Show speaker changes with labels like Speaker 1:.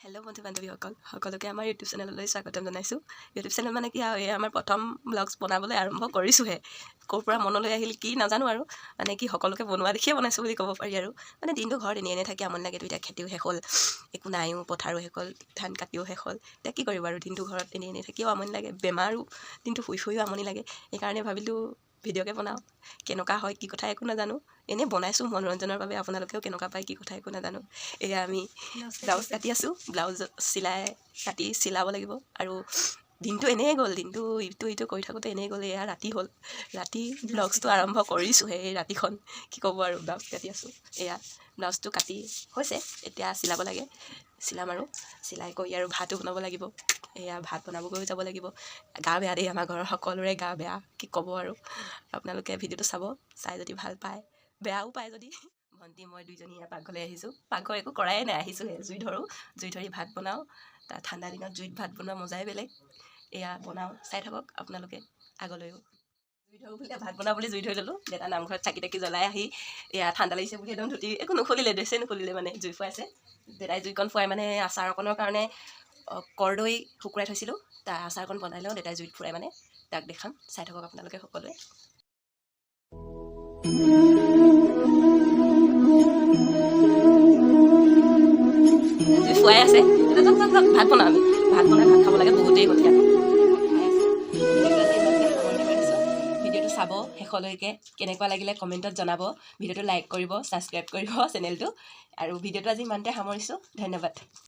Speaker 1: Hello' বন্ধু বান্ধৱীসকল সকলোকে আমাৰ ইউটিউব চেনেললৈ স্বাগতম জনাইছোঁ। ইউটিউব চেনেল মানে কি আৰু এই আমাৰ প্ৰথম ব্লগছ বনাবলৈ আৰম্ভ কৰিছোঁহে। ক'ৰ পৰা মনলৈ আহিল কি নাজানো আৰু মানে কি সকলোকে বনোৱা দেখিয়ে বনাইছোঁ বুলি ক'ব পাৰি আৰু মানে দিনটো ঘৰত এনেই থাকি আমনি লাগে। এতিয়া খেতিও শেষ হ'ল, একো নাইও, পথাৰো শেষ হ'ল, ধান কাটিও শেষ হ'ল। এতিয়া কি কৰিব আৰু দিনটো ঘৰত এনেই থাকিও আমনি লাগে, বেমাৰো দিনটো শুই আমনি লাগে। সেইকাৰণে ভাবিলোঁ ভিডিঅ'কে বনাওঁ। কেনেকুৱা হয় কি কথা একো নাজানো, এনেই বনাইছোঁ মনোৰঞ্জনৰ বাবে। আপোনালোকেও কেনেকুৱা পায় কি কথা একো নাজানো। এয়া আমি ব্লাউজ কাটি আছোঁ, ব্লাউজ চিলাব লাগিব আৰু দিনটো এনেই গ'ল, দিনটো ইটো কৰি থাকোঁতে এনেই গ'ল। এয়া ৰাতি হ'ল, ৰাতি ব্লাউজটো আৰম্ভ কৰিছোঁহে। এই ৰাতিখন কি ক'ব আৰু ব্লাউজ কাটি আছোঁ। এয়া ব্লাউজটো কাটি হৈছে, এতিয়া চিলাব লাগে, চিলাম আৰু চিলাই কৰি আৰু ভাতো বনাব লাগিব। এয়া ভাত বনাবলৈও যাব লাগিব। গা বেয়া দেই, আমাৰ ঘৰৰ সকলোৰে গা বেয়া, কি ক'ব আৰু। আপোনালোকে ভিডিঅ'টো চাই যদি ভাল পায়, বেয়াও পায় যদি। ভণ্টি মই দুইজনী ইয়াৰ পাকঘৰলৈ আহিছোঁ। পাকঘৰ একো কৰাই নাই, আহিছোঁহে। জুই ধৰি ভাত বনাওঁ। তাৰ ঠাণ্ডা দিনত জুইত ভাত বনোৱা মজাই বেলেগ। এয়া বনাওঁ, চাই থাকক আপোনালোকে আগলৈও। জুই ধৰোঁ বুলি ভাত বনাওঁ বুলি জুই ধৰি ল'লোঁ। দেউতা নামঘৰত চাকি জ্বলাই আহি এয়া ঠাণ্ডা লাগিছে বুলি একদম ধুতি একো নুখুলিলে, ড্ৰেছেই নুখুলিলে, মানে জুই ফুৱাইছে। দেউতাই জুইকণ ফুৱাই মানে আচাৰ অকণৰ কাৰণে কৰ্দৈ শুকুৱাই থৈছিলোঁ, তাৰ আচাৰকণ বনাই লওঁ। দেউতাই জুইত ফুৰাই মানে তাক দেখাম, চাই থাকক আপোনালোকে সকলোৱে। জুই ফুৱাই আছে, ভাত বনাওঁ। আমি ভাত বনাই ভাত খাব লাগে, বহুতেই হ'ল। ভিডিঅ'টো চাব শেষলৈকে। কেনেকুৱা লাগিলে কমেণ্টত জনাব। ভিডিঅ'টো লাইক কৰিব, ছাবস্ক্ৰাইব কৰিব চেনেলটো। আৰু ভিডিঅ'টো আজি ইমানতে সামৰিছোঁ। ধন্যবাদ।